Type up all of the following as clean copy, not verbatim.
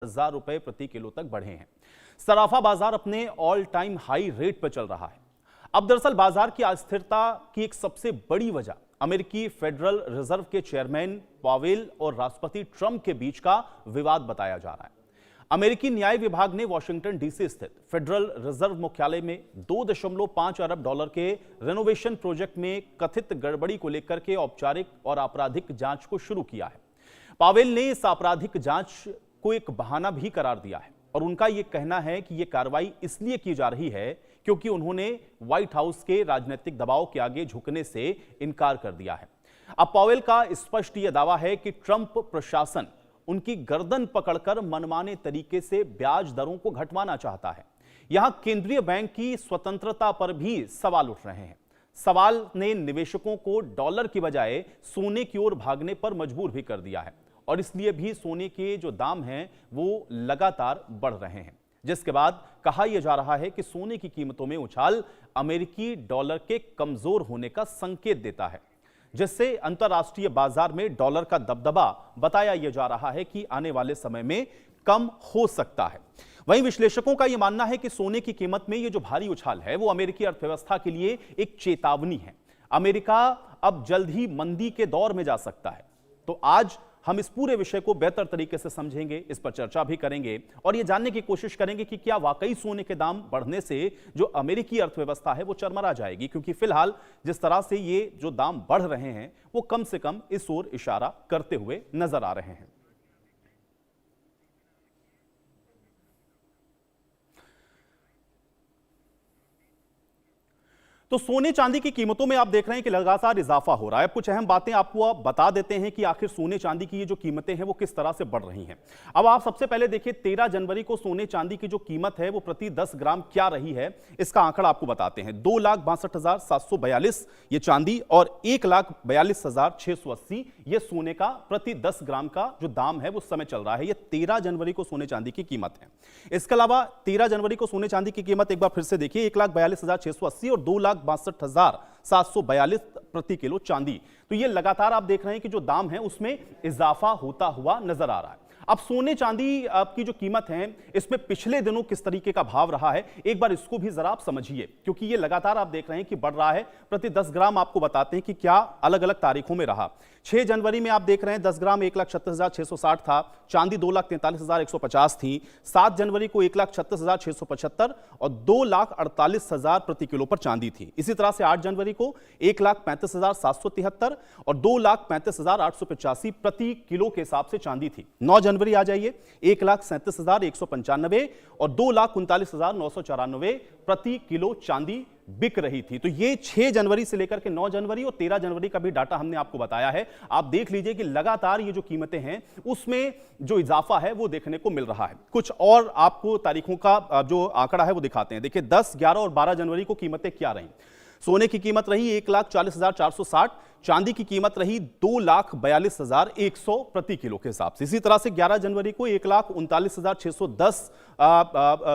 ₹1000 प्रति किलो तक बढ़े हैं। सराफा बाजार अपने ऑल टाइम हाई रेट पर चल रहा है। अब दरअसल बाजार की अस्थिरता की एक सबसे बड़ी वजह अमेरिकी फेडरल रिजर्व के चेयरमैन पावेल और राष्ट्रपति ट्रंप के बीच का विवाद बताया जा रहा है। अमेरिकी न्याय विभाग ने वॉशिंगटन डीसी स्थित फेडरल रिजर्व मुख्यालय में $2.5 अरब के रेनोवेशन प्रोजेक्ट में कथित गड़बड़ी को लेकर के औपचारिक और आपराधिक जांच को शुरू किया है। पावेल ने इस आपराधिक जांच को एक बहाना भी करार दिया है और उनका यह कहना है कि यह कार्रवाई इसलिए की जा रही है क्योंकि उन्होंने व्हाइट हाउस के राजनीतिक दबाव के आगे झुकने से इनकार कर दिया है। अब पावेल का स्पष्ट यह दावा है कि ट्रंप प्रशासन उनकी गर्दन पकड़कर मनमाने तरीके से ब्याज दरों को घटवाना चाहता है। यहां केंद्रीय बैंक की स्वतंत्रता पर भी सवाल उठ रहे हैं। सवाल ने निवेशकों को डॉलर की बजाय सोने की ओर भागने पर मजबूर भी कर दिया है और इसलिए भी सोने के जो दाम हैं वो लगातार बढ़ रहे हैं, जिसके बाद कहा यह जा रहा है कि सोने की कीमतों में उछाल अमेरिकी डॉलर के कमजोर होने का संकेत देता है, जिससे अंतरराष्ट्रीय बाजार में डॉलर का दबदबा बताया यह जा रहा है कि आने वाले समय में कम हो सकता है। वहीं विश्लेषकों का यह मानना है कि सोने की कीमत में यह जो भारी उछाल है वो अमेरिकी अर्थव्यवस्था के लिए एक चेतावनी है। अमेरिका अब जल्द ही मंदी के दौर में जा सकता है। तो आज हम इस पूरे विषय को बेहतर तरीके से समझेंगे, इस पर चर्चा भी करेंगे और यह जानने की कोशिश करेंगे कि क्या वाकई सोने के दाम बढ़ने से जो अमेरिकी अर्थव्यवस्था है वो चरमरा जाएगी, क्योंकि फिलहाल जिस तरह से ये जो दाम बढ़ रहे हैं वो कम से कम इस ओर इशारा करते हुए नजर आ रहे हैं। तो सोने चांदी की कीमतों में आप देख रहे हैं कि लगातार इजाफा हो रहा है। कुछ अहम बातें आपको आप बता देते हैं कि आखिर सोने चांदी की ये जो कीमतें हैं वो किस तरह से बढ़ रही हैं। अब आप सबसे पहले देखिए 13 जनवरी को सोने चांदी की जो कीमत है वो प्रति 10 ग्राम क्या रही है, इसका आंकड़ा आपको बताते हैं। 2,62,742 ये चांदी और 1,42,680 ये सोने का प्रति 10 ग्राम का जो दाम है वो समय चल रहा है। ये 13 जनवरी को सोने चांदी की कीमत है। इसके अलावा 13 जनवरी को सोने चांदी की कीमत एक बार फिर से देखिए 1,42,680 और 2,62,742 प्रति किलो चांदी। तो ये लगातार आप देख रहे हैं कि जो दाम है उसमें इजाफा होता हुआ नजर आ रहा है। अब सोने चांदी की जो कीमत है इसमें पिछले दिनों किस तरीके का भाव रहा है एक बार इसको भी जरा आप समझिए, क्योंकि ये लगातार आप देख रहे हैं कि बढ़ रहा है। प्रति 10 ग्राम आपको बताते हैं कि क्या अलग अलग तारीखों में रहा। 6 जनवरी में आप देख रहे हैं 10 ग्राम 1,36,660 था, चांदी 2,43,150 थी। 7 जनवरी को 1,36,675 और 2,48,000 प्रति किलो पर चांदी थी। इसी तरह से 8 जनवरी को 1,35,773 और 2,35,885 प्रति किलो के हिसाब से चांदी थी। 9 जनवरी आ जाइए 1,37,195 और 2,39,994 प्रति किलो चांदी बिक रही थी। तो ये 6 जनवरी से लेकर के 9 जनवरी और 13 जनवरी का भी डाटा हमने आपको बताया है। आप देख लीजिए कि लगातार ये जो कीमतें हैं उसमें जो इजाफा है वो देखने को मिल रहा है। कुछ और आपको तारीखों का जो आंकड़ा है वो दिखाते हैं। देखिए 10, 11 और 12 जनवरी को कीमतें क्या रही। सोने की कीमत रही 1,40,460, चांदी की कीमत रही 2,42,100 प्रति किलो के हिसाब से। इसी तरह से 11 जनवरी को 1,39,610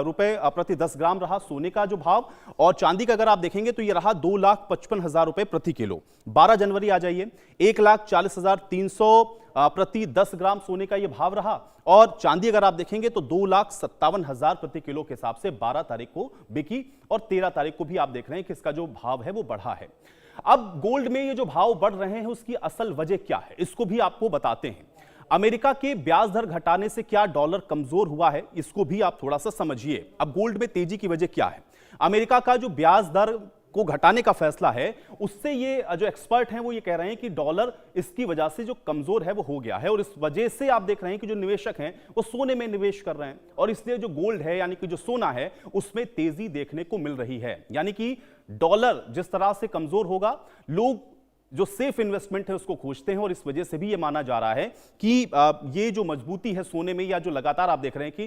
रुपए प्रति 10 ग्राम रहा सोने का जो भाव, और चांदी का अगर आप देखेंगे तो यह रहा 2,55,000 रुपए प्रति किलो। 12 जनवरी आ जाइए 1,40,300 प्रति 10 ग्राम सोने का यह भाव रहा, और चांदी अगर आप देखेंगे तो 2,57,000 प्रति किलो के हिसाब से 12 तारीख को बिकी और 13 तारीख को भी आप देख रहे हैं कि इसका जो भाव है वो बढ़ा है। अब गोल्ड में ये जो भाव बढ़ रहे हैं उसकी असल वजह क्या है इसको भी आपको बताते हैं। अमेरिका के ब्याज दर घटाने से क्या डॉलर कमजोर हुआ है इसको भी आप थोड़ा सा समझिए। अब गोल्ड में तेजी की वजह क्या है? अमेरिका का जो ब्याज दर को घटाने का फैसला है उससे ये जो एक्सपर्ट हैं वो ये कह रहे हैं कि डॉलर इसकी वजह से जो कमजोर है वो हो गया है, और इस वजह से आप देख रहे हैं कि जो निवेशक हैं वो सोने में निवेश कर रहे हैं, और इसलिए जो गोल्ड है यानी कि जो सोना है उसमें तेजी देखने को मिल रही है। यानी कि डॉलर जिस तरह से कमजोर होगा लोग जो सेफ इन्वेस्टमेंट है उसको खोजते हैं, और इस वजह से भी ये माना जा रहा है कि ये जो मजबूती है सोने में या जो लगातार आप देख रहे हैं कि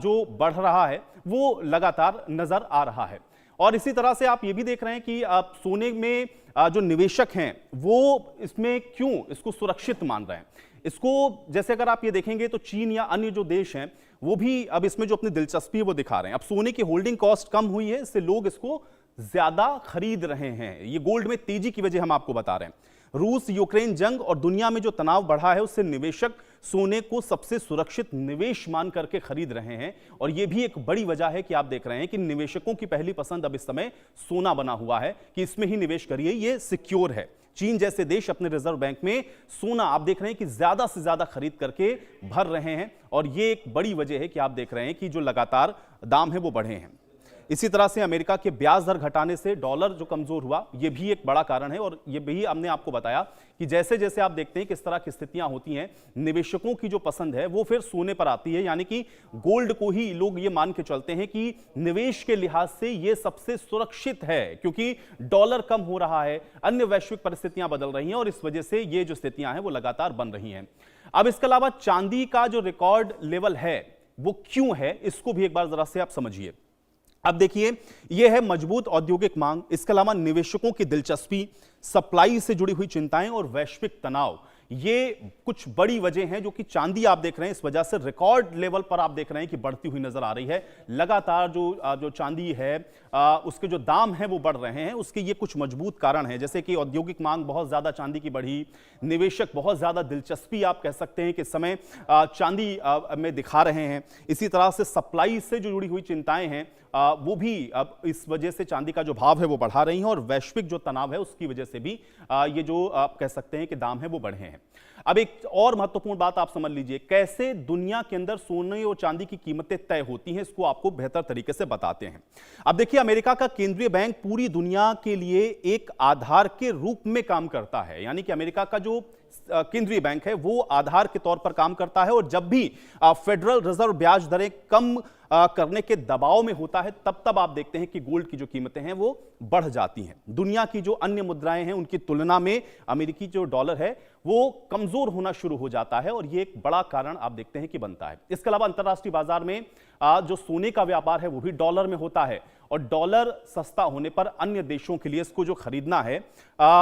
जो बढ़ रहा है वो लगातार नजर आ रहा है। और इसी तरह से आप ये भी देख रहे हैं कि सोने में जो निवेशक हैं वो इसमें क्यों इसको सुरक्षित मान रहे हैं। इसको जैसे अगर आप ये देखेंगे तो चीन या अन्य जो देश हैं वो भी अब इसमें जो अपनी दिलचस्पी है वो दिखा रहे हैं। अब सोने की होल्डिंग कॉस्ट कम हुई है, इससे लोग इसको ज्यादा खरीद रहे हैं। ये गोल्ड में तेजी की वजह हम आपको बता रहे हैं। रूस यूक्रेन जंग और दुनिया में जो तनाव बढ़ा है उससे निवेशक सोने को सबसे सुरक्षित निवेश मान करके खरीद रहे हैं। और यह भी एक बड़ी वजह है कि आप देख रहे हैं कि निवेशकों की पहली पसंद अब इस समय सोना बना हुआ है कि इसमें ही निवेश करिए, यह सिक्योर है। चीन जैसे देश अपने रिजर्व बैंक में सोना आप देख रहे हैं कि ज्यादा से ज्यादा खरीद करके भर रहे हैं और यह एक बड़ी वजह है कि आप देख रहे हैं कि जो लगातार दाम है वो बढ़े हैं। इसी तरह से अमेरिका के ब्याज दर घटाने से डॉलर जो कमजोर हुआ, यह भी एक बड़ा कारण है। और यह भी हमने आपको बताया कि जैसे जैसे आप देखते हैं किस तरह की स्थितियां होती हैं, निवेशकों की जो पसंद है वो फिर सोने पर आती है, यानी कि गोल्ड को ही लोग ये मान के चलते हैं कि निवेश के लिहाज से ये सबसे सुरक्षित है, क्योंकि डॉलर कम हो रहा है, अन्य वैश्विक परिस्थितियां बदल रही हैं और इस वजह से ये जो स्थितियां हैं वो लगातार बन रही हैं। अब इसके अलावा चांदी का जो रिकॉर्ड लेवल है वो क्यों है, इसको भी एक बार जरा से आप समझिए। अब देखिए, यह है मजबूत औद्योगिक मांग, इसके अलावा निवेशकों की दिलचस्पी, सप्लाई से जुड़ी हुई चिंताएं और वैश्विक तनाव, ये कुछ बड़ी वजह हैं जो कि चांदी आप देख रहे हैं इस वजह से रिकॉर्ड लेवल पर आप देख रहे हैं कि बढ़ती हुई नजर आ रही है। लगातार जो चांदी है उसके जो दाम हैं वो बढ़ रहे हैं। उसके ये कुछ मजबूत कारण हैं, जैसे कि औद्योगिक मांग बहुत ज्यादा चांदी की बढ़ी, निवेशक बहुत ज्यादा दिलचस्पी आप कह सकते हैं कि इस समय चांदी में दिखा रहे हैं। इसी तरह से सप्लाई से जो जुड़ी हुई चिंताएं हैं वो भी अब इस वजह से चांदी का जो भाव है वो बढ़ा रही हैं और वैश्विक जो तनाव है उसकी वजह से भी ये जो आप कह सकते हैं कि दाम है वो बढ़े हैं। अब एक और महत्वपूर्ण बात आप समझ लीजिए, कैसे दुनिया के अंदर सोने और चांदी की कीमतें तय होती हैं, इसको आपको बेहतर तरीके से बताते हैं। अब देखिए, अमेरिका का केंद्रीय बैंक पूरी दुनिया के लिए एक आधार के रूप में काम करता है, यानी कि अमेरिका का जो केंद्रीय बैंक है वो आधार के तौर पर काम करता है और जब भी फेडरल रिजर्व ब्याज दरें कम करने के दबाव में होता है तब आप देखते हैं कि गोल्ड की जो कीमतें हैं वो बढ़ जाती हैं। दुनिया की जो अन्य मुद्राएं हैं उनकी तुलना में अमेरिकी जो डॉलर है वो कमजोर होना शुरू हो जाता है और ये एक बड़ा कारण आप देखते हैं कि बनता है। इसके अलावा अंतर्राष्ट्रीय बाजार में जो सोने का व्यापार है वो भी डॉलर में होता है और डॉलर सस्ता होने पर अन्य देशों के लिए इसको जो खरीदना है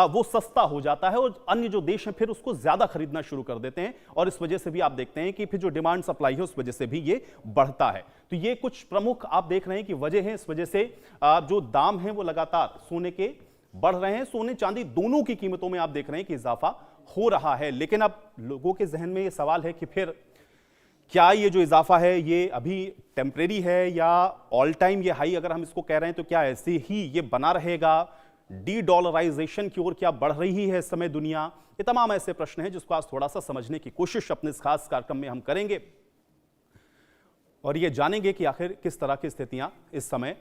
वो सस्ता हो जाता है और अन्य जो देश हैं फिर उसको ज्यादा खरीदना शुरू कर देते हैं और इस वजह से भी आप देखते हैं कि फिर जो डिमांड सप्लाई है उस वजह से भी ये बढ़ता है। तो ये कुछ प्रमुख आप देख रहे हैं कि वजह है, इस वजह से जो दाम हैं वो लगातार सोने के बढ़ रहे हैं। सोने चांदी दोनों की कीमतों में आप देख रहे हैं कि इजाफा हो रहा है, लेकिन अब लोगों के जहन में ये सवाल है कि फिर क्या ये जो इजाफा है ये अभी टेम्परेरी है या ऑल टाइम ये हाई अगर हम इसको कह रहे हैं तो क्या ऐसे ही ये बना रहेगा? डी डॉलराइजेशन की ओर क्या बढ़ रही है इस समय दुनिया? ये तमाम ऐसे प्रश्न हैं जिसको आज थोड़ा सा समझने की कोशिश अपने इस खास कार्यक्रम में हम करेंगे और ये जानेंगे कि आखिर किस तरह की स्थितियां इस समय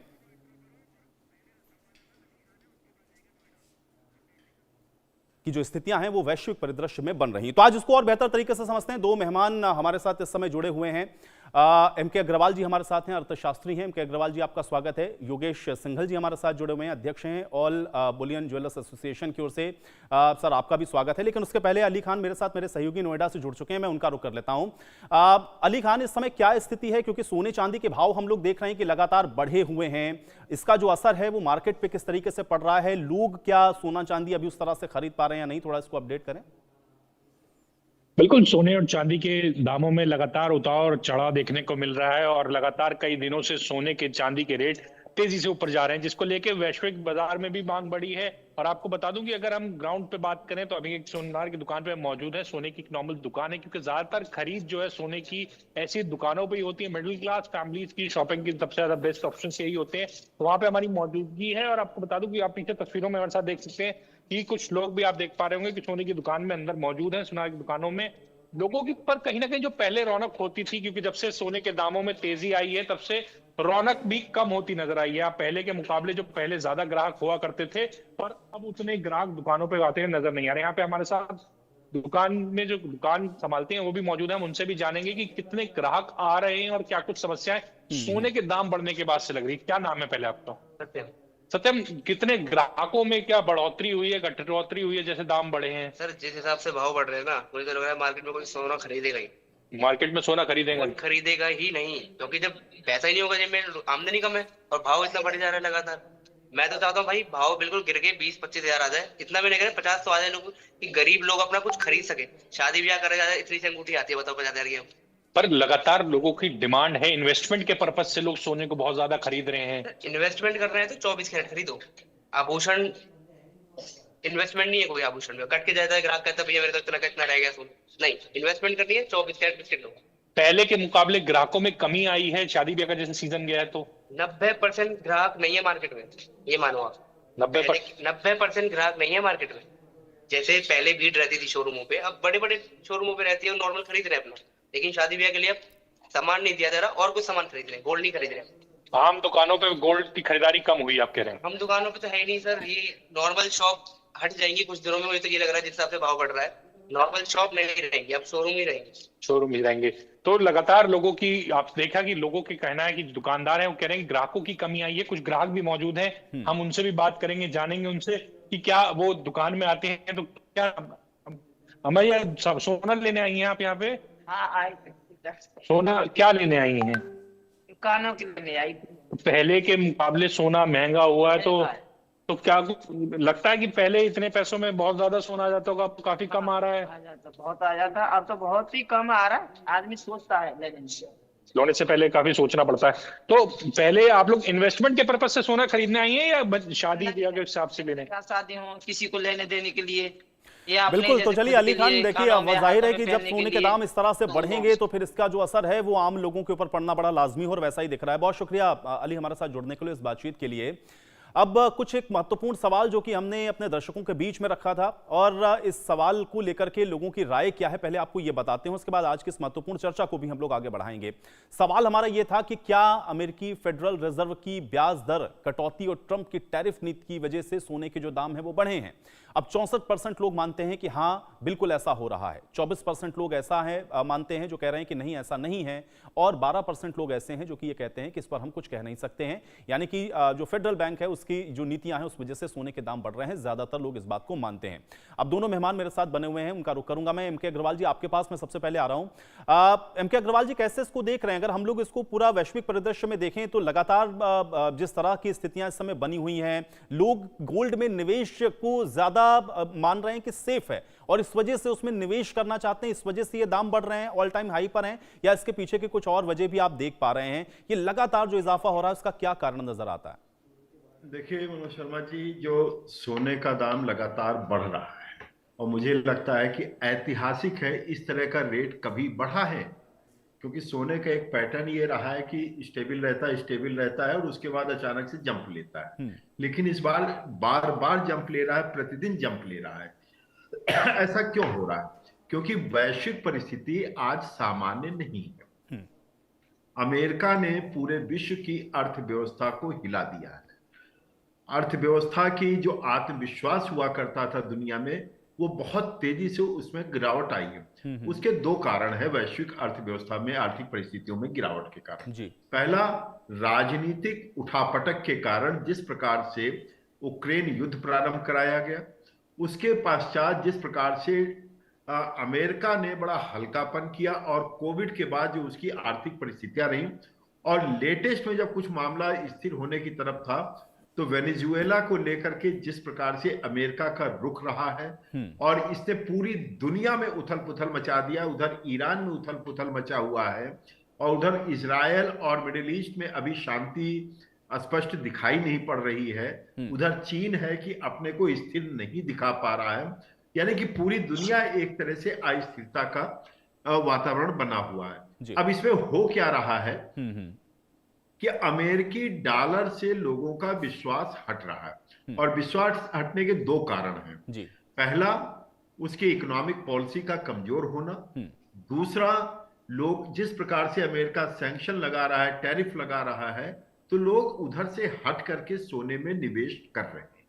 की जो स्थितियां हैं वो वैश्विक परिदृश्य में बन रही हैं। तो आज इसको और बेहतर तरीके से समझते हैं। दो मेहमान हमारे साथ इस समय जुड़े हुए हैं। एमके अग्रवाल जी हमारे साथ हैं, अर्थशास्त्री हैं। एमके अग्रवाल जी आपका स्वागत है। योगेश सिंघल जी हमारे साथ जुड़े हुए हैं, अध्यक्ष हैं ऑल बुलियन ज्वेलर्स एसोसिएशन की ओर से। सर आपका भी स्वागत है। लेकिन उसके पहले अली खान मेरे साथ, मेरे सहयोगी नोएडा से जुड़ चुके हैं, मैं उनका रुख कर लेता हूं। अली खान, इस समय क्या स्थिति है, क्योंकि सोने चांदी के भाव हम लोग देख रहे हैं कि लगातार बढ़े हुए हैं, इसका जो असर है वो मार्केट पे किस तरीके से पड़ रहा है? लोग क्या सोना चांदी अभी उस तरह से खरीद पा रहे हैं या नहीं? थोड़ा इसको अपडेट करें। बिल्कुल, सोने और चांदी के दामों में लगातार उतार और चढ़ाव देखने को मिल रहा है और लगातार कई दिनों से सोने के चांदी के रेट तेजी से ऊपर जा रहे हैं, जिसको लेके वैश्विक बाजार में भी मांग बढ़ी है। और आपको बता दूं कि अगर हम ग्राउंड पे बात करें तो अभी एक सोनार की दुकान पे मौजूद है। सोने की एक नॉर्मल दुकान है, क्योंकि ज्यादातर खरीद जो है सोने की ऐसी दुकानों पे ही होती है। मिडिल क्लास फैमिलीज की शॉपिंग की सबसे ज्यादा बेस्ट ऑप्शन यही होते हैं, तो वहां पे हमारी मौजूदगी है। और आपको बता दूं कि आप पीछे तस्वीरों में हमारे साथ देख सकते हैं कि कुछ लोग भी आप देख पा रहे होंगे कि सोने की दुकान में अंदर मौजूद है। सोनार की दुकानों में लोगों की पर कहीं ना कहीं जो पहले रौनक होती थी, क्योंकि जब से सोने के दामों में तेजी आई है तब से रौनक भी कम होती नजर आई है। पहले के मुकाबले जो पहले ज्यादा ग्राहक हुआ करते थे, पर अब उतने ग्राहक दुकानों पे आते हुए नजर नहीं आ रहे। यहाँ पे हमारे साथ दुकान में जो दुकान संभालते हैं वो भी मौजूद है, हम उनसे भी जानेंगे कि कितने ग्राहक आ रहे हैं और क्या कुछ समस्याएं सोने के दाम बढ़ने के बाद से लग रही। क्या नाम है पहले आपका? सत्यम, कितने ग्राहकों में क्या बढ़ोतरी हुई है, घटोतरी हुई है, जैसे दाम बढ़े हैं? सर, जिस हिसाब से भाव बढ़ रहे हैं ना, मुझे तो लग रहा है मार्केट में कोई सोना खरीदेगा ही। मार्केट में सोना खरीदेगा ही नहीं, क्योंकि जब पैसा ही नहीं होगा जेब में, आमदनी कम है और भाव इतना बढ़ जा रहा है लगातार। मैं तो चाहता हूँ भाई भाव बिल्कुल गिर के 20-25 हजार आ जाए, इतना भी नहीं करे 50 तो आ जाए लोग, कि गरीब लोग अपना कुछ खरीद सके। शादी ब्याह करे जाए इतनी सी अंगूठी आती है, बताओ 50 हजार की। पर लगातार लोगों की डिमांड है, इन्वेस्टमेंट के पर्पज से लोग सोने को बहुत ज्यादा खरीद रहे हैं। इन्वेस्टमेंट कर रहे हैं तो 24 कैरेट खरीदो। आभूषण इन्वेस्टमेंट नहीं है कोई आभूषण में, कट के जाता है ग्राहक, कहता है भैया मेरे तो इतना रह गया सोना। नहीं, इन्वेस्टमेंट करनी है 24 कैरेट बिस्किट लो। पहले के मुकाबले ग्राहकों में कमी आई है शादी ब्याह का जैसे सीजन गया है तो? 90% ग्राहक नहीं है मार्केट में, ये मानो आप। 90% ग्राहक नहीं है मार्केट में। जैसे पहले भीड़ रहती थी शोरूमों पे, अब बड़े बड़े शोरूमों पे रहती है और नॉर्मल खरीद रहे हैं अपना, लेकिन शादी ब्याह के लिए अब सामान नहीं दिया जा रहा और कुछ सामान खरीद रहे हैं, गोल्ड नहीं खरीद रहे। आम दुकानों पे गोल्ड की खरीदारी कम हुई आप कह रहे हैं? हम दुकानों पे तो है ही नहीं सर, ये नॉर्मल शॉप हट जाएंगी कुछ दिनों में, मुझे तो ये लग रहा है जिस हिसाब से भाव बढ़ रहा है। नॉर्मल शॉप नहीं रहेंगी, अब शोरूम ही रहेंगे। शोरूम ही रहेंगे। तो लगातार लोगों की आप देखा कि लोगों के कहना है कि दुकानदार हैं वो कह रहे हैं कि ग्राहकों की कमी आई है। कुछ ग्राहक भी मौजूद हैं, हम उनसे भी बात करेंगे, जानेंगे उनसे कि क्या वो दुकान में आते हैं तो क्या हमें यह सब सोना लेने आई हैं आप यहाँ पे? हाँ आई। सोना क्या लेने आई हैं? दुकानों के लिए आई। पहले के मुकाबले सोना महंगा हुआ है तो क्या लगता है कि पहले इतने पैसों में बहुत ज्यादा सोना आ जाता होगा, अब काफी कम आ रहा है? आ जाता, बहुत आ जाता, अब तो बहुत ही कम आ रहा है। आदमी सोचता है लोने से पहले काफी सोचना पड़ता है। तो पहले आप लोग इन्वेस्टमेंट के पर्पज से सोना खरीदने आई हैं या शादी ब्याह के हिसाब से लेने? शादी हो, किसी को लेने देने के लिए या अपने बिल्कुल। तो जैसे चलिए खुद अली के खान, लिए देखिए खानों अब में, जाहिर है हाथों कि में जब पहनने सोने के लिए। दाम इस तरह से बढ़ेंगे तो फिर इसका जो असर है वो आम लोगों के ऊपर पड़ना बड़ा लाजमी हो और वैसा ही दिख रहा है। बहुत शुक्रिया अली हमारे साथ जुड़ने के लिए, इस बातचीत के लिए। अब कुछ एक महत्वपूर्ण सवाल जो कि हमने अपने दर्शकों के बीच में रखा था और इस सवाल को लेकर के लोगों की राय क्या है पहले आपको ये बताते हैं, उसके बाद आज की इस महत्वपूर्ण चर्चा को भी हम लोग आगे बढ़ाएंगे। सवाल हमारा ये था कि क्या अमेरिकी फेडरल रिजर्व की ब्याज दर कटौती और ट्रंप की टैरिफ नीति की वजह से सोने के जो दाम है वो बढ़े हैं? अब 64% लोग मानते हैं कि हाँ बिल्कुल ऐसा हो रहा है, 24% लोग ऐसा है मानते हैं जो कह रहे हैं कि नहीं ऐसा नहीं है, और 12% लोग ऐसे हैं जो कि ये कहते हैं कि इस पर हम कुछ कह नहीं सकते हैं, यानी कि जो फेडरल बैंक है उसकी जो नीतियां हैं उस वजह से सोने के दाम बढ़ रहे हैं। ज्यादातर लोग इस बात को मानते हैं। अब दोनों मेहमान मेरे साथ बने हुए हैं, उनका रुख करूंगा मैं। एमके अग्रवाल जी आपके पास मैं सबसे पहले आ रहा हूं। एमके अग्रवाल जी, कैसे इसको देख रहे हैं? अगर हम लोग इसको पूरा वैश्विक परिदृश्य में देखें तो लगातार जिस तरह की स्थितियां इस समय बनी हुई हैं, लोग गोल्ड में निवेश को ज्यादा मान रहे हैं कि सेफ है और इस वजह से उसमें निवेश करना चाहते हैं, इस वजह से ये दाम बढ़ रहे हैं, ऑल टाइम हाई पर हैं, या इसके पीछे के कुछ और वजह भी आप देख पा रहे हैं? ये लगातार जो इजाफा हो रहा है उसका क्या कारण नजर आता है? देखिए मनोज शर्मा जी, जो सोने का दाम लगातार बढ़ रहा है और मुझे लगता है कि ऐतिहासिक है, इस तरह का रेट कभी बढ़ा है, क्योंकि सोने का एक पैटर्न ये रहा है कि स्टेबल रहता है और उसके बाद अचानक से जंप लेता है। लेकिन इस बार बार बार जंप ले रहा है, प्रतिदिन जंप ले रहा है। ऐसा क्यों हो रहा है? क्योंकि वैश्विक परिस्थिति आज सामान्य नहीं है। अमेरिका ने पूरे विश्व की अर्थव्यवस्था को हिला दिया है। अर्थव्यवस्था की जो आत्मविश्वास हुआ करता था दुनिया में, वो बहुत तेजी से उसमें गिरावट आई है। उसके दो कारण है वैश्विक अर्थव्यवस्था में, आर्थिक परिस्थितियों में गिरावट के कारण। पहला, राजनीतिक उठापटक के कारण, जिस प्रकार से उक्रेन युद्ध प्रारंभ कराया गया, उसके पश्चात जिस प्रकार से अमेरिका ने बड़ा हल्कापन किया और कोविड के बाद जो उसकी आर्थिक परिस्थितियां रही, और लेटेस्ट में जब कुछ मामला स्थिर होने की तरफ था तो वेनेजुएला को लेकर के जिस प्रकार से अमेरिका का रुख रहा है और इसने पूरी दुनिया में उथल पुथल मचा दिया। उधर ईरान में उथल पुथल मचा हुआ है और उधर इजराइल और मिडिल ईस्ट में अभी शांति स्पष्ट दिखाई नहीं पड़ रही है। उधर चीन है कि अपने को स्थिर नहीं दिखा पा रहा है, यानी कि पूरी दुनिया एक तरह से अस्थिरता का वातावरण बना हुआ है। अब इसमें हो क्या रहा है कि अमेरिकी डॉलर से लोगों का विश्वास हट रहा है, और विश्वास हटने के दो कारण हैं। पहला, उसकी इकोनॉमिक पॉलिसी का कमजोर होना। दूसरा, लोग जिस प्रकार से अमेरिका सैंक्शन लगा रहा है, टैरिफ लगा रहा है, तो लोग उधर से हट करके सोने में निवेश कर रहे हैं।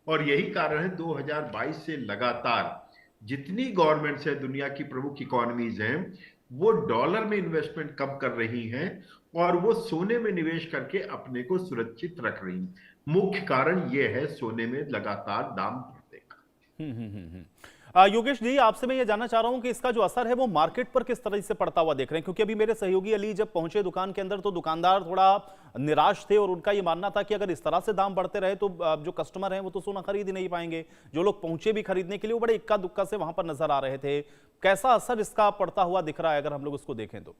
और यही कारण है 2022 से लगातार जितनी गवर्नमेंट्स है, दुनिया की प्रमुख इकोनॉमीज हैं, वो डॉलर में इन्वेस्टमेंट कम कर रही हैं और वो सोने में निवेश करके अपने को सुरक्षित रख रही हैं। मुख्य कारण ये है सोने में लगातार दाम बढ़ने का। योगेश जी, आपसे मैं ये जानना चाह रहा हूं कि इसका जो असर है वो मार्केट पर किस तरह से पड़ता हुआ देख रहे हैं? क्योंकि अभी मेरे सहयोगी अली जब पहुंचे दुकान के अंदर तो दुकानदार थोड़ा निराश थे और उनका ये मानना था कि अगर इस तरह से दाम बढ़ते रहे तो जो कस्टमर हैं वो तो सोना खरीद ही नहीं पाएंगे। जो लोग पहुंचे भी खरीदने के लिए वो बड़े इक्का दुक्का से वहां पर नजर आ रहे थे। कैसा असर इसका पड़ता हुआ दिख रहा है अगर हम लोग उसको देखें तो?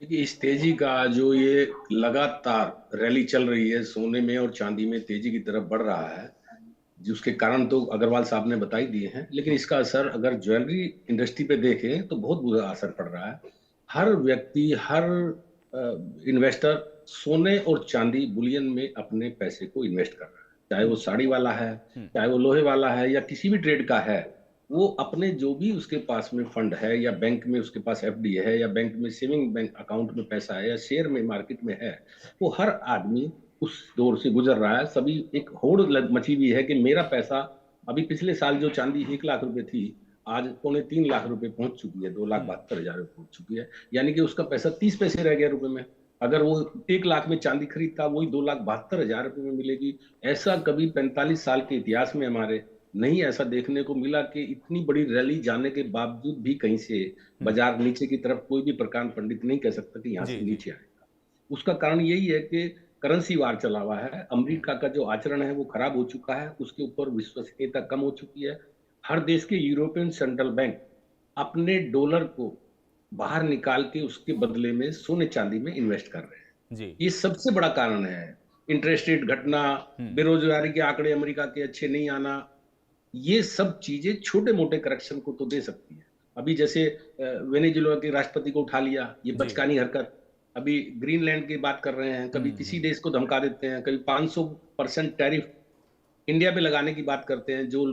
देखिए, इस तेजी का जो ये लगातार रैली चल रही है सोने में और चांदी में तेजी की तरफ बढ़ रहा है, जिसके कारण तो अग्रवाल साहब ने बता ही दिए हैं, लेकिन इसका असर अगर ज्वेलरी इंडस्ट्री पे देखें तो बहुत बुरा असर पड़ रहा है। हर व्यक्ति, हर इन्वेस्टर सोने और चांदी बुलियन में अपने पैसे को इन्वेस्ट कर रहा है, चाहे वो साड़ी वाला है, चाहे वो लोहे वाला है, या किसी भी ट्रेड का है। वो अपने जो भी उसके पास में फंड है, या बैंक में उसके पास एफडी है, या बैंक में सेविंग बैंक अकाउंट में पैसा है, या शेयर में मार्केट में है, वो हर आदमी उस दौर से गुजर रहा है। सभी एक होड़ मची हुई है कि मेरा पैसा, अभी पिछले साल जो चांदी 1 लाख रुपए थी, आज 2.25 लाख रुपए पहुंच चुकी है, 2,72,000 पहुंच चुकी है। यानी कि उसका पैसा 30 पैसे रह गया रुपए में। अगर वो 1 लाख में चांदी खरीदता, वही 2,72,000 रुपए में मिलेगी। ऐसा कभी 45 साल के इतिहास में हमारे नहीं ऐसा देखने को मिला कि इतनी बड़ी रैली जाने के बावजूद भी कहीं से बाजार नीचे की तरफ कोई भी प्रकांड पंडित नहीं कह सकता कि यहाँ से नीचे आएगा। उसका कारण यही है कि करेंसी वार चला हुआ है। अमेरिका का जो आचरण है वो खराब हो चुका है, उसके ऊपर विश्वसनीयता कम हो चुकी है। हर देश के यूरोपियन सेंट्रल बैंक अपने डॉलर को बाहर निकाल के उसके बदले में सोने चांदी में इन्वेस्ट कर रहे हैं जी। ये सबसे बड़ा कारण है। इंटरेस्ट रेट घटना, बेरोजगारी के आंकड़े अमेरिका के अच्छे नहीं आना, ये सब चीजें छोटे मोटे करेक्शन को तो दे सकती है। अभी जैसे वेनेजुएला के राष्ट्रपति को उठा लिया, ये बचकानी हरकत। अभी ग्रीनलैंड की बात कर रहे हैं, कभी किसी देश को धमका देते हैं, कभी 500% टैरिफ इंडिया पे लगाने की बात करते हैं। जो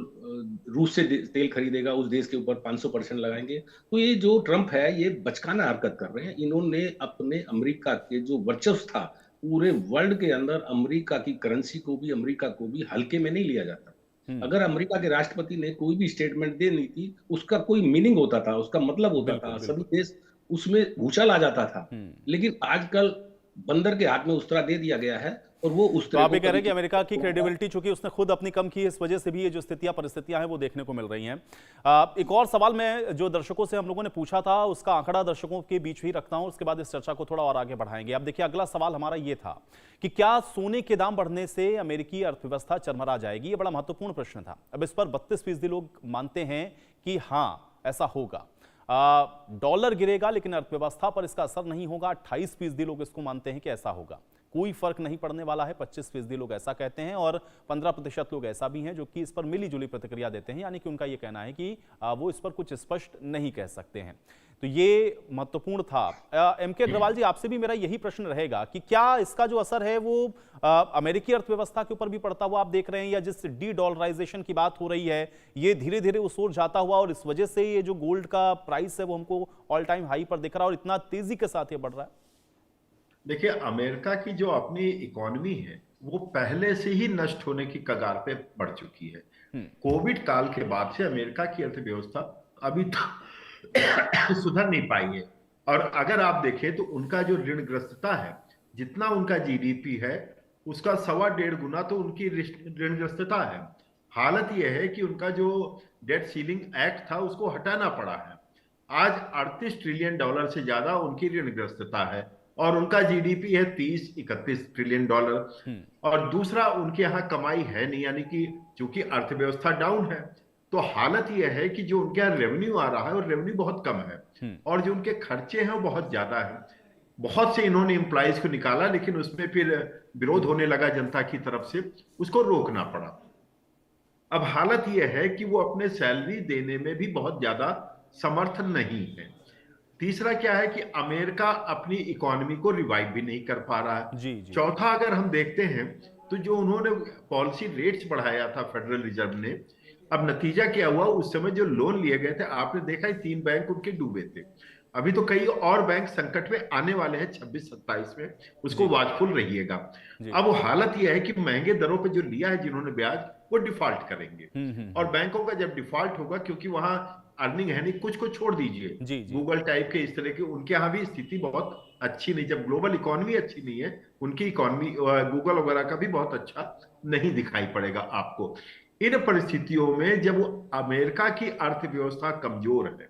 रूस से तेल खरीदेगा उस देश के ऊपर 500% लगाएंगे। तो ये जो ट्रंप है ये बचकाना हरकत कर रहे हैं। इन्होंने अपने अमेरिका के जो वर्चस्व था पूरे वर्ल्ड के अंदर, अमेरिका की करेंसी को भी, अमेरिका को भी हल्के में नहीं लिया जाता। अगर अमेरिका के राष्ट्रपति ने कोई भी स्टेटमेंट देनी थी, उसका कोई मीनिंग होता था, उसका मतलब होता था, सभी देश उसमें भूचाल आ जाता था। लेकिन आजकल बंदर के हाथ में उस तरह दे दिया गया है और वो उस तरह। तो आप ये कह रहे हैं कि अमेरिका की क्रेडिबिलिटी चूंकि उसने खुद अपनी कम की है, इस वजह से भी ये जो स्थितियां परिस्थितियां हैं वो देखने को मिल रही हैं। एक और सवाल मैं जो दर्शकों से हम लोगों ने पूछा था उसका आंकड़ा दर्शकों के बीच ही रखता हूं, उसके बाद इस चर्चा को थोड़ा और आगे बढ़ाएंगे। अब देखिए, अगला सवाल हमारा ये था कि क्या सोने के दाम बढ़ने से अमेरिकी अर्थव्यवस्था चरमरा जाएगी? ये बड़ा महत्वपूर्ण प्रश्न था। अब इस पर 32% लोग मानते हैं कि हाँ ऐसा होगा। डॉलर गिरेगा लेकिन अर्थव्यवस्था पर इसका असर नहीं होगा। 28% लोग इसको मानते हैं कि ऐसा होगा, कोई फर्क नहीं पड़ने वाला है। 25% लोग ऐसा कहते हैं और 15% लोग ऐसा भी हैं जो कि इस पर मिली जुली प्रतिक्रिया देते हैं, यानी कि उनका यह कहना है कि वो इस पर कुछ स्पष्ट नहीं कह सकते हैं। तो ये महत्वपूर्ण था। एम.के. अग्रवाल जी, आपसे भी मेरा यही प्रश्न रहेगा कि क्या इसका जो असर है वो अमेरिकी अर्थव्यवस्था के ऊपर भी पड़ता हुआ आप देख रहे हैं, या जिस डी डॉलराइजेशन की बात हो रही है ये धीरे धीरे उस ओर जाता हुआ और इस वजह से ये जो गोल्ड का प्राइस है वो हमको ऑल टाइम हाई पर दिख रहा है और इतना तेजी के साथ ये बढ़ रहा है? देखिए, अमेरिका की जो अपनी इकोनॉमी है वो पहले से ही नष्ट होने की कगार पे बढ़ चुकी है। कोविड काल के बाद से अमेरिका की अर्थव्यवस्था अभी तक सुधर नहीं पाई है। और अगर आप देखें तो उनका जो ऋणग्रस्तता है, जितना उनका जीडीपी है उसका 1.25 गुना तो उनकी ऋणग्रस्तता है। हालत यह है कि उनका जो डेट सीलिंग एक्ट था उसको हटाना पड़ा है। आज $38 ट्रिलियन से ज्यादा उनकी ऋणग्रस्तता है और उनका जीडीपी है 30-31 ट्रिलियन डॉलर। और दूसरा, उनके यहाँ कमाई है नहीं, यानी कि चूंकि अर्थव्यवस्था डाउन है तो हालत यह है कि जो उनके यहाँ रेवेन्यू आ रहा है और रेवेन्यू बहुत कम है और जो उनके खर्चे हैं वो बहुत ज्यादा है। बहुत से इन्होंने एम्प्लॉइज को निकाला लेकिन उसमें फिर विरोध होने लगा जनता की तरफ से, उसको रोकना पड़ा। अब हालत यह है कि वो अपने सैलरी देने में भी बहुत ज्यादा समर्थ नहीं है। तीसरा क्या है कि अमेरिका अपनी इकोनॉमी को रिवाइव भी नहीं कर पा रहा है। चौथा, अगर हम देखते हैं तो जो उन्होंने पॉलिसी रेट्स बढ़ाया था फेडरल रिजर्व ने, अब नतीजा क्या हुआ, उस समय जो लोन लिए गए थे आपने देखा ही 3 बैंक उनके डूबे थे। अभी तो कई और बैंक संकट में आने वाले हैं 26-27 में, उसको वाचफुल रहिएगा। अब वो हालत यह है कि महंगे दरों पे जो लिया है जिन्होंने ब्याज, वो डिफॉल्ट करेंगे। और बैंकों का जब डिफॉल्ट होगा, क्योंकि वहां अर्निंग है नहीं, कुछ को छोड़ दीजिए, गूगल टाइप के इस तरह के, उनके यहाँ भी स्थिति बहुत अच्छी नहीं। जब ग्लोबल इकोनॉमी अच्छी नहीं है, उनकी इकोनॉमी गूगल वगैरह का भी बहुत अच्छा नहीं दिखाई पड़ेगा आपको। इन परिस्थितियों में जब अमेरिका की अर्थव्यवस्था कमजोर है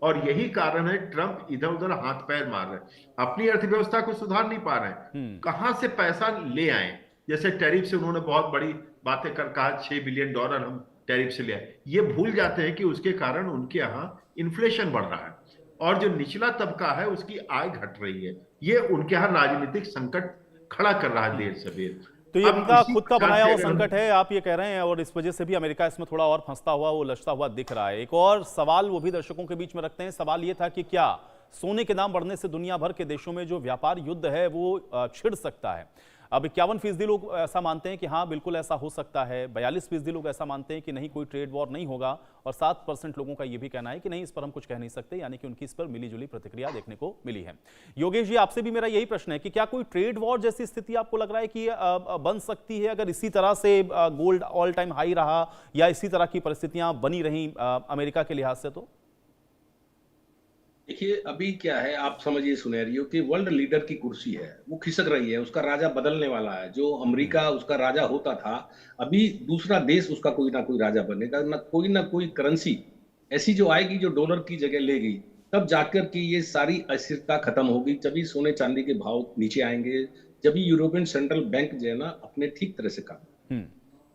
और यही कारण है ट्रंप इधर उधर हाथ पैर मार रहे हैं, अपनी अर्थव्यवस्था को सुधार नहीं पा रहे हैं, कहां से पैसा ले आए। जैसे टैरिफ से उन्होंने बहुत बड़ी बातें कर कहा, $6 बिलियन हम टैरिफ से ले आए। ये भूल जाते हैं कि उसके कारण उनके यहाँ इन्फ्लेशन बढ़ रहा है और जो निचला तबका है उसकी आय घट रही है। ये उनके यहाँ राजनीतिक संकट खड़ा कर रहा है देर सवेर। तो ये अब उनका इसी खुद का प्रकार बनाया से हुआ अगर हम- संकट है, आप ये कह रहे हैं, और इस वजह से भी अमेरिका इसमें थोड़ा और फंसता हुआ, उलझता हुआ दिख रहा है। एक और सवाल वो भी दर्शकों के बीच में रखते हैं। सवाल ये था कि क्या सोने के दाम बढ़ने से दुनिया भर के देशों में जो व्यापार युद्ध है वो छिड़ सकता है? अब 51% लोग ऐसा मानते हैं कि हाँ बिल्कुल ऐसा हो सकता है, 42% लोग ऐसा मानते हैं कि नहीं कोई ट्रेड वॉर नहीं होगा, और 7% लोगों का यह भी कहना है कि नहीं इस पर हम कुछ कह नहीं सकते, यानी कि उनकी इस पर मिलीजुली प्रतिक्रिया देखने को मिली है। योगेश जी, आपसे भी मेरा यही प्रश्न है कि क्या कोई ट्रेड वॉर जैसी स्थिति आपको लग रहा है कि बन सकती है अगर इसी तरह से गोल्ड ऑल टाइम हाई रहा या इसी तरह की परिस्थितियां बनी रही अमेरिका के लिहाज से? तो देखिए अभी क्या है, आप समझिए सुनेरियो कि वर्ल्ड लीडर की कुर्सी है वो खिसक रही है, उसका राजा बदलने वाला है। जो अमेरिका उसका राजा होता था, अभी दूसरा देश उसका कोई ना कोई राजा बनेगा, ना कोई करेंसी ऐसी जो आएगी जो डॉलर की जगह लेगी, तब जाकर के ये सारी अस्थिरता खत्म होगी, तभी सोने चांदी के भाव नीचे आएंगे, जब यूरोपियन सेंट्रल बैंक जो है ना अपने ठीक तरह से काम।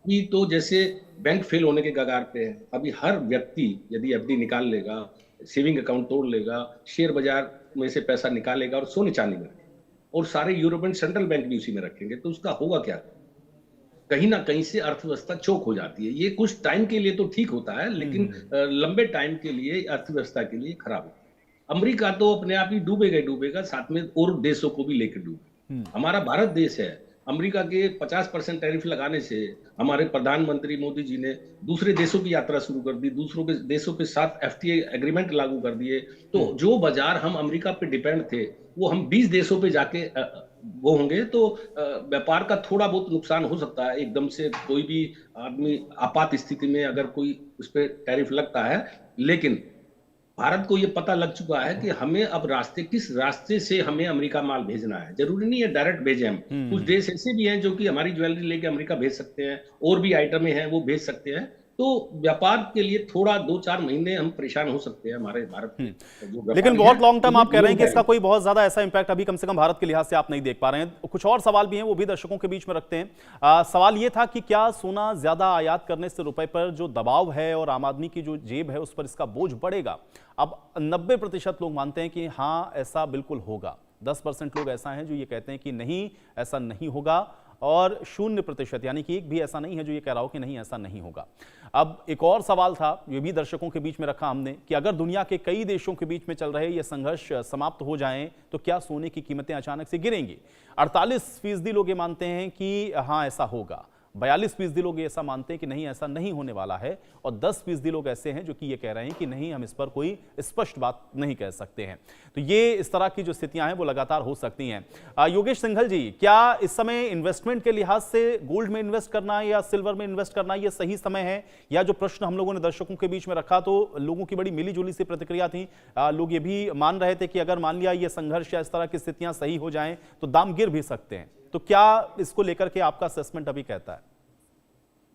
अभी तो जैसे बैंक फेल होने के कगार पे है, अभी हर व्यक्ति यदि एफडी निकाल लेगा, सेविंग अकाउंट तोड़ लेगा, शेयर बाजार में से पैसा निकालेगा और सोने चांदी में रखेगा, और सारे यूरोपियन सेंट्रल बैंक भी उसी में रखेंगे, तो उसका होगा क्या? कहीं ना कहीं से अर्थव्यवस्था चोक हो जाती है। ये कुछ टाइम के लिए तो ठीक होता है, लेकिन लंबे टाइम के लिए अर्थव्यवस्था के लिए खराब होता है। अमेरिका तो अपने आप ही डूबेगा डूबेगा, साथ में और देशों को भी लेकर डूबेगा। हमारा भारत देश है, अमेरिका के 50% टैरिफ लगाने से हमारे प्रधानमंत्री मोदी जी ने दूसरे देशों की यात्रा शुरू कर दी, दूसरों के देशों के साथ एफटीए एग्रीमेंट लागू कर दिए। तो जो बाजार हम अमेरिका पे डिपेंड थे, वो हम 20 देशों पे जाके वो होंगे, तो व्यापार का थोड़ा बहुत नुकसान हो सकता है। एकदम से कोई भी आदमी आपात स्थिति में अगर कोई उस पर टैरिफ लगता है, लेकिन भारत को ये पता लग चुका है कि हमें अब किस रास्ते से हमें अमेरिका माल भेजना है। जरूरी नहीं है डायरेक्ट भेजें हम, कुछ देश ऐसे भी हैं जो कि हमारी ज्वेलरी लेके अमेरिका भेज सकते हैं, और भी आइटमें हैं वो भेज सकते हैं। तो व्यापार के लिए थोड़ा 2-4 महीने हम परेशान हो सकते हैं हमारे भारत में। लेकिन बहुत लॉन्ग टर्म आप कह रहे हैं कि इसका कोई बहुत ज्यादा ऐसा इंपैक्ट अभी कम से कम भारत के लिहाज से आप नहीं देख पा रहे हैं। कुछ और सवाल भी हैं, वो भी दर्शकों के बीच में रखते हैं। सवाल ये था कि क्या सोना ज्यादा आयात करने से रुपए पर जो दबाव है और आम आदमी की जो जेब है उस पर इसका बोझ बढ़ेगा? अब 90% लोग मानते हैं कि हाँ ऐसा बिल्कुल होगा, 10% लोग ऐसा हैं जो ये कहते हैं कि नहीं ऐसा नहीं होगा, और 0% यानी कि एक भी ऐसा नहीं है जो ये कह रहा हो कि नहीं ऐसा नहीं होगा। अब एक और सवाल था, ये भी दर्शकों के बीच में रखा हमने, कि अगर दुनिया के कई देशों के बीच में चल रहे ये संघर्ष समाप्त हो जाएं तो क्या सोने की कीमतें अचानक से गिरेंगी? 48% लोग ये मानते हैं कि हाँ ऐसा होगा, 42% लोग ऐसा मानते हैं कि नहीं ऐसा नहीं होने वाला है, और 10% लोग ऐसे हैं जो कि ये कह रहे हैं कि नहीं हम इस पर कोई स्पष्ट बात नहीं कह सकते हैं। तो ये इस तरह की जो स्थितियां हैं वो लगातार हो सकती हैं। योगेश सिंघल जी, क्या इस समय इन्वेस्टमेंट के लिहाज से गोल्ड में इन्वेस्ट करना या सिल्वर में इन्वेस्ट करना ये सही समय है? या जो प्रश्न हम लोगों ने दर्शकों के बीच में रखा तो लोगों की बड़ी मिली जुली सी प्रतिक्रिया थी। लोग ये भी मान रहे थे कि अगर मान लिया ये संघर्ष या इस तरह की स्थितियां सही हो जाएं तो दाम गिर भी सकते हैं। तो क्या इसको लेकर के आपका असेसमेंट अभी कहता है?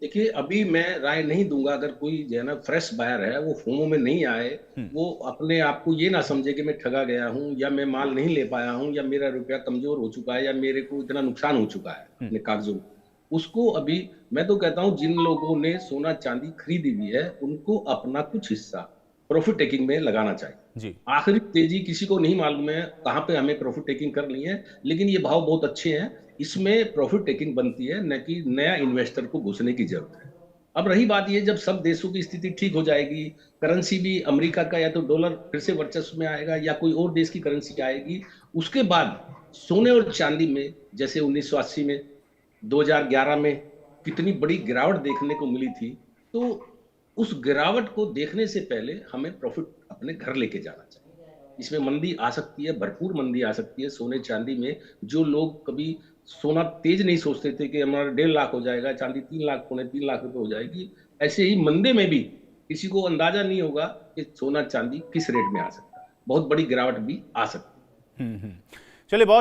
देखिए अभी मैं राय नहीं दूंगा। अगर कोई जो है ना फ्रेश बायर है, वो फोमो में नहीं आए, वो अपने आप को ये ना समझे कि मैं ठगा गया हूं, या मैं माल नहीं ले पाया हूं, या मेरा रुपया कमजोर हो चुका है, या मेरे को इतना नुकसान हो चुका है अपने कागजों। उसको अभी मैं तो कहता हूं जिन लोगों ने सोना चांदी खरीदी हुई है उनको अपना कुछ हिस्सा प्रॉफिट टेकिंग में लगाना चाहिए। आखिरी तेजी किसी को नहीं मालूम है कहां पे हमें प्रॉफिट टेकिंग करनी है, लेकिन ये भाव बहुत अच्छे हैं, इसमें प्रॉफिट टेकिंग बनती है, न कि नया इन्वेस्टर को घुसने की जरूरत है। अब रही बात ये, जब सब देशों की स्थिति ठीक हो जाएगी, करेंसी भी अमेरिका का या तो डॉलर फिर से वर्चस्व में आएगा या कोई और देश की करेंसी आएगी, उसके बाद सोने और चांदी में जैसे 1980 में 2011 में कितनी बड़ी गिरावट देखने को मिली थी, तो उस गिरावट को देखने से पहले हमें प्रॉफिट अपने घर लेके जाना चाहिए। इसमें मंदी आ सकती है, भरपूर मंदी आ सकती है सोने चांदी में। जो लोग कभी सोना तेज नहीं सोचते थे कि हमारा 1.5 लाख हो जाएगा, चांदी 3 लाख, 3.5 लाख रुपए हो जाएगी, ऐसे ही मंदे में भी किसी को अंदाजा नहीं होगा कि सोना चांदी किस रेट में आ सकता है, बहुत बड़ी गिरावट भी आ सकती है। चलिए बहुत